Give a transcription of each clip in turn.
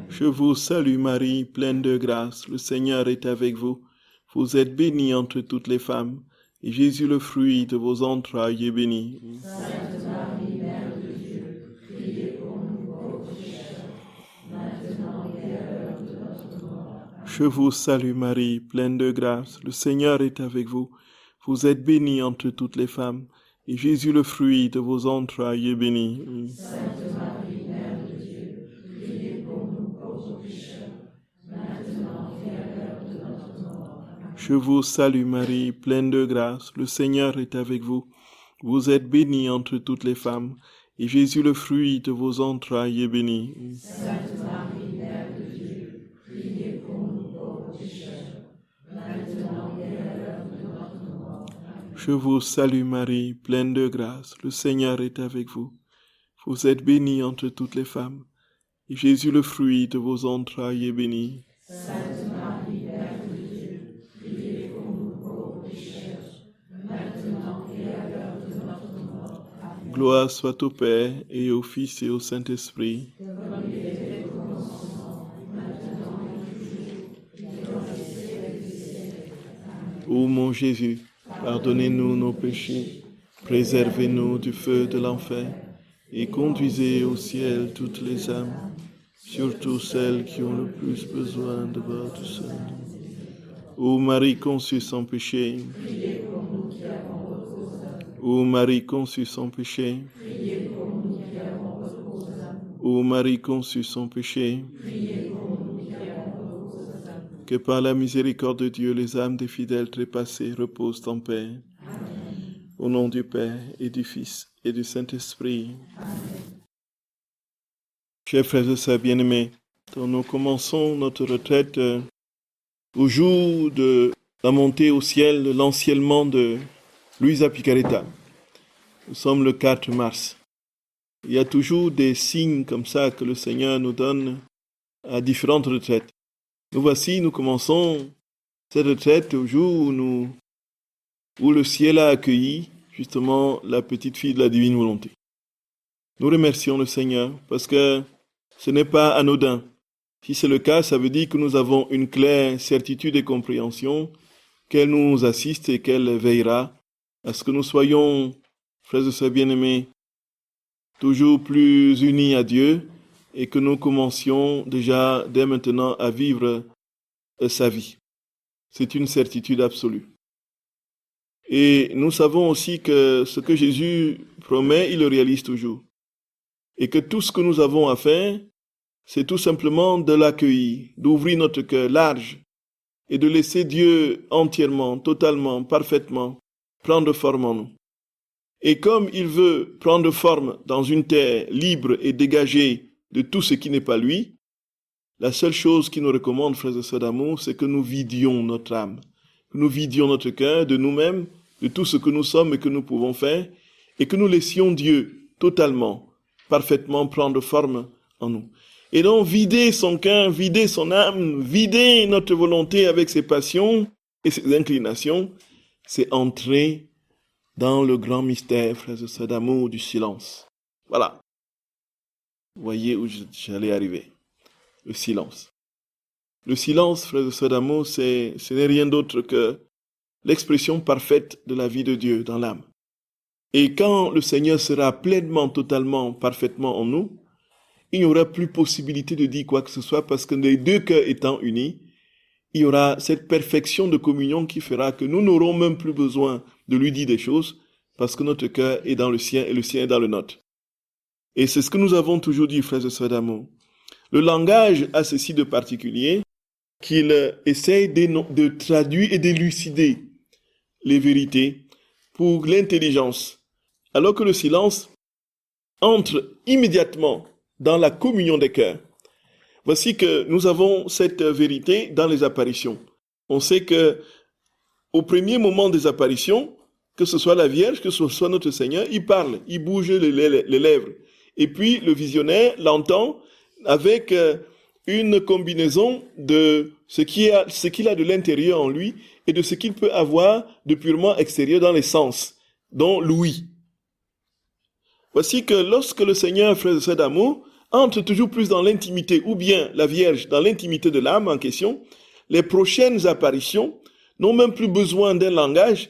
Je vous salue Marie, pleine de grâce, le Seigneur est avec vous. Vous êtes bénie entre toutes les femmes, et Jésus, le fruit de vos entrailles, est béni. Sainte Marie, Mère de Dieu, priez pour nous pauvres pécheurs, maintenant et à l'heure de notre mort. Je vous salue Marie, pleine de grâce, le Seigneur est avec vous. Vous êtes bénie entre toutes les femmes, et Jésus, le fruit de vos entrailles, est béni. Sainte Marie, Mère de Dieu, priez pour nous pauvres pécheurs, maintenant et à l'heure de notre mort. Je vous salue Marie, pleine de grâce, le Seigneur est avec vous. Vous êtes bénie entre toutes les femmes, et Jésus, le fruit de vos entrailles, est béni. Sainte Marie, Mère de Dieu, priez pour nous pauvres pécheurs, maintenant et à l'heure de notre mort. Je vous salue Marie, pleine de grâce, le Seigneur est avec vous. Vous êtes bénie entre toutes les femmes, et Jésus, le fruit de vos entrailles, est béni. Sainte Marie, Mère de Dieu, priez pour nous pauvres pécheurs, maintenant et à l'heure de notre mort. Amen. Gloire soit au Père, et au Fils, et au Saint-Esprit. Comme il était au commencement, maintenant et toujours, et dans les siècles des siècles. Amen. Ô mon Jésus, pardonnez-nous nos péchés, préservez-nous du feu de l'enfer, et conduisez au ciel toutes les âmes, surtout celles qui ont le plus besoin de votre sainte. Ô Marie conçue sans péché, Priez pour nous qui avons recours à vous. ô Marie conçue sans péché, Priez pour nous qui avons recours à vous. ô Marie conçue sans péché, Priez pour nous qui avons recours à vous. que par la miséricorde de Dieu, les âmes des fidèles trépassés reposent en paix. Au nom du Père et du Fils et du Saint-Esprit. Chers frères et sœurs bien-aimés, nous commençons notre retraite au jour de la montée au ciel de l'anciennement de Luisa Picaretta. Nous sommes le 4 mars. Il y a toujours des signes comme ça que le Seigneur nous donne à différentes retraites. Nous voici, nous commençons cette retraite au jour où le ciel a accueilli justement la petite fille de la divine volonté. Nous remercions le Seigneur parce que ce n'est pas anodin. Si c'est le cas, ça veut dire que nous avons une claire certitude et compréhension qu'elle nous assiste et qu'elle veillera à ce que nous soyons, frères et sœurs bien-aimés, toujours plus unis à Dieu et que nous commencions déjà dès maintenant à vivre sa vie. C'est une certitude absolue. Et nous savons aussi que ce que Jésus promet, il le réalise toujours. Et que tout ce que nous avons à faire, c'est tout simplement de l'accueillir, d'ouvrir notre cœur large et de laisser Dieu entièrement, totalement, parfaitement prendre forme en nous. Et comme il veut prendre forme dans une terre libre et dégagée de tout ce qui n'est pas lui, la seule chose qu'il nous recommande, frères et sœurs d'amour, c'est que nous vidions notre âme, que nous vidions notre cœur de nous-mêmes, de tout ce que nous sommes et que nous pouvons faire, et que nous laissions Dieu totalement, parfaitement prendre forme en nous. Et donc, vider son cœur, vider son âme, vider notre volonté avec ses passions et ses inclinations, c'est entrer dans le grand mystère, frères et sœurs d'amour, du silence. Voilà. Vous voyez où j'allais arriver. Le silence. Le silence, frères et sœurs d'amour, ce n'est rien d'autre que l'expression parfaite de la vie de Dieu dans l'âme. Et quand le Seigneur sera pleinement, totalement, parfaitement en nous, il n'y aura plus possibilité de dire quoi que ce soit parce que les deux cœurs étant unis, il y aura cette perfection de communion qui fera que nous n'aurons même plus besoin de lui dire des choses parce que notre cœur est dans le sien et le sien est dans le nôtre. Et c'est ce que nous avons toujours dit, frères et sœurs d'amour. Le langage a ceci de particulier qu'il essaye de traduire et d'élucider les vérités pour l'intelligence, alors que le silence entre immédiatement dans la communion des cœurs. Voici que nous avons cette vérité dans les apparitions. On sait que au premier moment des apparitions, que ce soit la Vierge, que ce soit notre Seigneur, il parle, il bouge les lèvres. Et puis le visionnaire l'entend avec une combinaison de ce qu'il a de l'intérieur en lui et de ce qu'il peut avoir de purement extérieur dans les sens, dont l'ouïe. Voici que lorsque le Seigneur, frères et sœurs d'amour, entre toujours plus dans l'intimité, ou bien la Vierge dans l'intimité de l'âme en question, les prochaines apparitions n'ont même plus besoin d'un langage.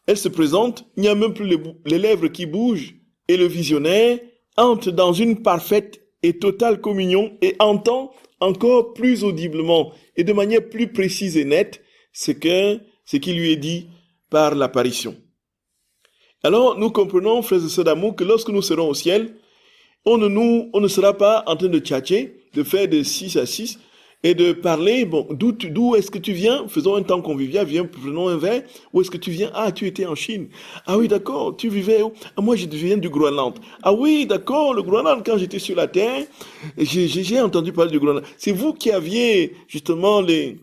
Elles se présentent, il n'y a même plus les lèvres qui bougent, et le visionnaire entre dans une parfaite et totale communion et entend encore plus audiblement et de manière plus précise et nette ce qui lui est dit par l'apparition. Alors, nous comprenons, frères et sœurs d'amour, que lorsque nous serons au ciel, on ne sera pas en train de tchatcher, de faire de 6 à 6 et de parler, bon, d'où est-ce que tu viens? Faisons un temps convivial, viens, prenons un verre. Où est-ce que tu viens? Ah, tu étais en Chine. Ah oui, d'accord, tu vivais où? Ah, moi, je viens du Groenland. Ah oui, d'accord, le Groenland, quand j'étais sur la Terre, j'ai entendu parler du Groenland. C'est vous qui aviez, justement, les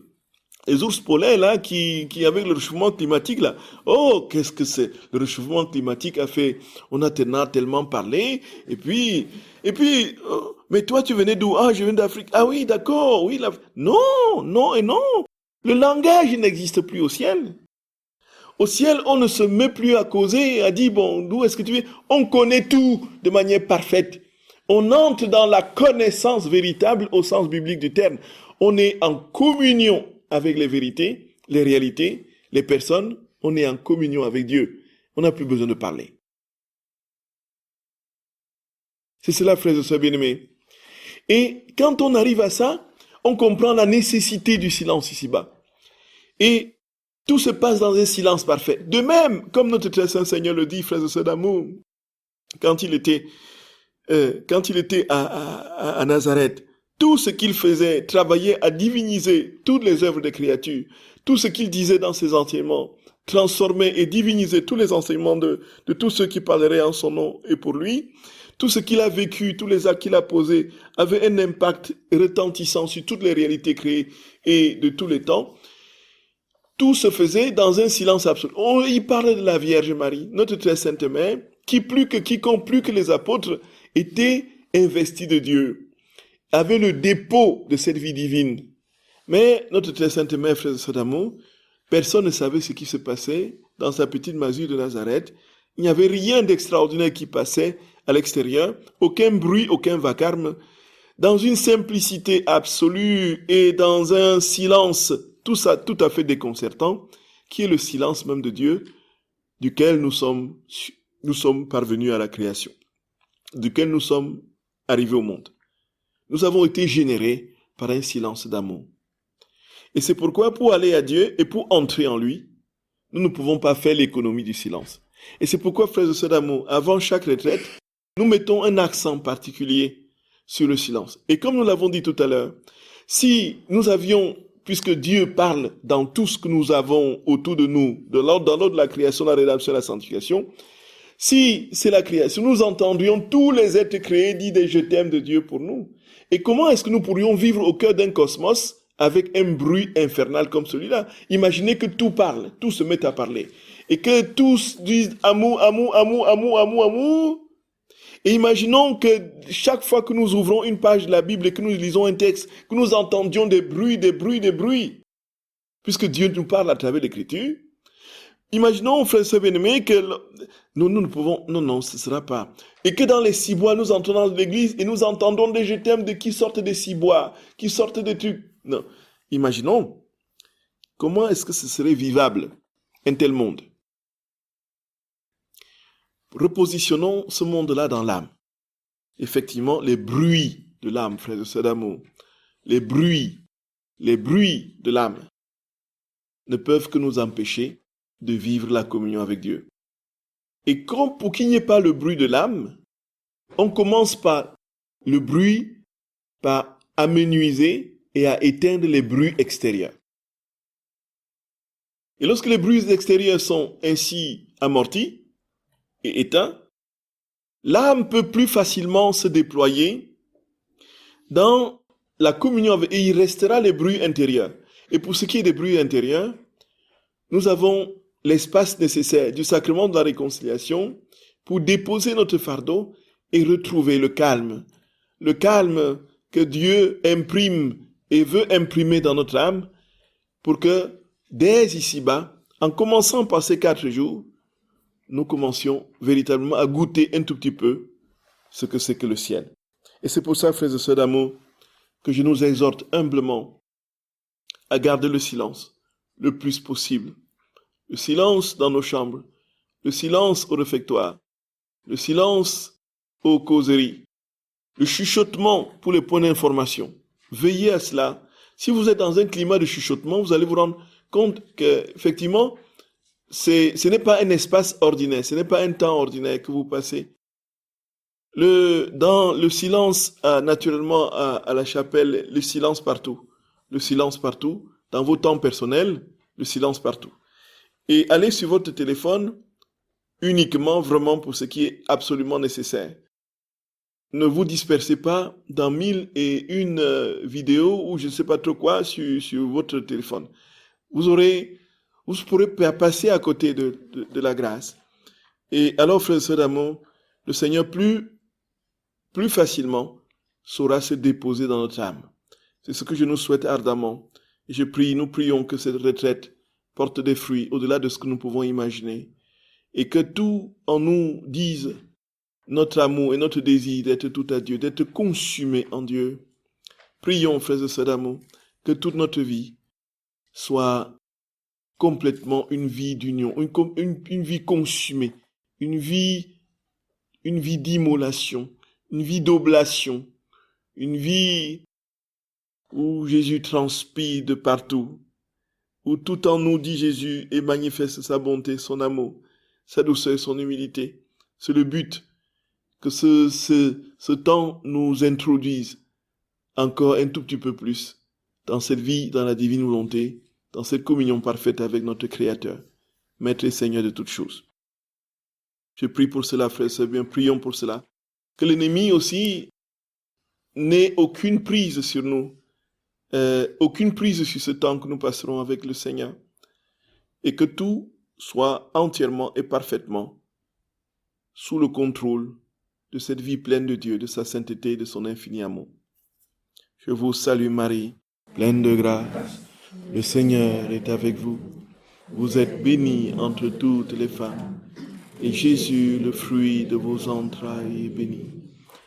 ours polaires, là, qui avec le réchauffement climatique, là. Oh, qu'est-ce que c'est? Le réchauffement climatique a fait, on a tellement parlé, et puis, mais toi, tu venais d'où? Ah, je viens d'Afrique. Ah oui, d'accord, oui, non, non et non. Le langage n'existe plus au ciel. Au ciel, on ne se met plus à causer, à dire, bon, d'où est-ce que tu viens? On connaît tout de manière parfaite. On entre dans la connaissance véritable au sens biblique du terme. On est en communion avec les vérités, les réalités, les personnes. On est en communion avec Dieu. On n'a plus besoin de parler. C'est cela, frères et sœurs bien-aimés. Et quand on arrive à ça, on comprend la nécessité du silence ici-bas. Et tout se passe dans un silence parfait. De même, comme notre très saint Seigneur le dit, frères et sœurs d'amour, quand il était à Nazareth, tout ce qu'il faisait travaillait à diviniser toutes les œuvres des créatures. Tout ce qu'il disait dans ses enseignements transformait et divinisait tous les enseignements de tous ceux qui parleraient en son nom et pour lui. Tout ce qu'il a vécu, tous les actes qu'il a posés avaient un impact retentissant sur toutes les réalités créées et de tous les temps. Tout se faisait dans un silence absolu. Il parle de la Vierge Marie, notre très sainte mère, qui plus que quiconque, plus que les apôtres, était investie de Dieu, avait le dépôt de cette vie divine. Mais notre très sainte mère, frères et sœurs d'amour, personne ne savait ce qui se passait dans sa petite masure de Nazareth. Il n'y avait rien d'extraordinaire qui passait à l'extérieur, aucun bruit, aucun vacarme, dans une simplicité absolue et dans un silence tout à fait déconcertant, qui est le silence même de Dieu, duquel nous sommes parvenus à la création, duquel nous sommes arrivés au monde. Nous avons été générés par un silence d'amour. Et c'est pourquoi, pour aller à Dieu et pour entrer en lui, nous ne pouvons pas faire l'économie du silence. Et c'est pourquoi, frères et sœurs d'amour, avant chaque retraite, nous mettons un accent particulier sur le silence. Et comme nous l'avons dit tout à l'heure, si nous avions, puisque Dieu parle dans tout ce que nous avons autour de nous, dans l'ordre de la création, la rédemption, la sanctification, si c'est la création, nous entendions tous les êtres créés dire des je t'aime de Dieu pour nous. Et comment est-ce que nous pourrions vivre au cœur d'un cosmos avec un bruit infernal comme celui-là? Imaginez que tout parle, tout se met à parler. Et que tous disent amour, amour, amour, amour, amour, amour. Et imaginons que chaque fois que nous ouvrons une page de la Bible et que nous lisons un texte, que nous entendions des bruits, des bruits, des bruits. Puisque Dieu nous parle à travers l'Écriture. Imaginons, frères et sœurs bien-aimés, que nous ne pouvons... Non, ce ne sera pas. Et que dans les cibois, nous entrons dans l'église et nous entendons des je t'aime de qui sortent des cibois, qui sortent des trucs. Non. Imaginons, comment est-ce que ce serait vivable, un tel monde? Repositionnons ce monde-là dans l'âme. Effectivement, les bruits de l'âme, frères et sœurs d'amour, les bruits de l'âme ne peuvent que nous empêcher de vivre la communion avec Dieu. Et comme pour qu'il n'y ait pas le bruit de l'âme, on commence par le bruit, par amenuiser et à éteindre les bruits extérieurs. Et lorsque les bruits extérieurs sont ainsi amortis et éteints, l'âme peut plus facilement se déployer dans la communion avec, et il restera les bruits intérieurs. Et pour ce qui est des bruits intérieurs, nous avons l'espace nécessaire du sacrement de la réconciliation pour déposer notre fardeau et retrouver le calme que Dieu imprime et veut imprimer dans notre âme pour que dès ici-bas, en commençant par ces 4 jours, nous commencions véritablement à goûter un tout petit peu ce que c'est que le ciel. Et c'est pour ça, frères et sœurs d'amour, que je nous exhorte humblement à garder le silence le plus possible. Le silence dans nos chambres, le silence au réfectoire, le silence aux causeries, le chuchotement pour les points d'information. Veillez à cela. Si vous êtes dans un climat de chuchotement, vous allez vous rendre compte qu'effectivement, ce n'est pas un espace ordinaire, ce n'est pas un temps ordinaire que vous passez. Dans le silence, naturellement, à la chapelle, le silence partout. Le silence partout. Dans vos temps personnels, le silence partout. Et allez sur votre téléphone uniquement vraiment pour ce qui est absolument nécessaire. Ne vous dispersez pas dans 1001 vidéos ou je ne sais pas trop quoi sur votre téléphone. Vous pourrez passer à côté de la grâce. Et alors, frères et sœurs d'amour, le Seigneur plus facilement saura se déposer dans notre âme. C'est ce que je nous souhaite ardemment. Et nous prions que cette retraite porte des fruits au-delà de ce que nous pouvons imaginer. Et que tout en nous dise notre amour et notre désir d'être tout à Dieu, d'être consumé en Dieu. Prions, frères et sœurs d'amour, que toute notre vie soit complètement une vie d'union, une vie consumée, une vie d'immolation, une vie d'oblation, une vie où Jésus transpire de partout, où tout en nous, dit Jésus, et manifeste sa bonté, son amour, sa douceur, son humilité. C'est le but, que ce temps nous introduise encore un tout petit peu plus dans cette vie, dans la divine volonté, dans cette communion parfaite avec notre Créateur, Maître et Seigneur de toutes choses. Je prie pour cela, frères et sœurs, bien, prions pour cela. Que l'ennemi aussi n'ait aucune prise sur nous, aucune prise sur ce temps que nous passerons avec le Seigneur, et que tout soit entièrement et parfaitement sous le contrôle de cette vie pleine de Dieu, de sa sainteté et de son infini amour. Je vous salue Marie, pleine de grâce. Le Seigneur est avec vous. Vous êtes bénie entre toutes les femmes, et Jésus, le fruit de vos entrailles, est béni.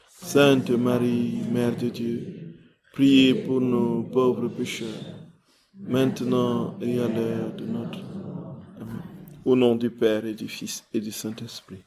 Sainte Marie, Mère de Dieu, priez pour nous pauvres pécheurs, maintenant et à l'heure de notre mort. Amen. Au nom du Père et du Fils et du Saint-Esprit.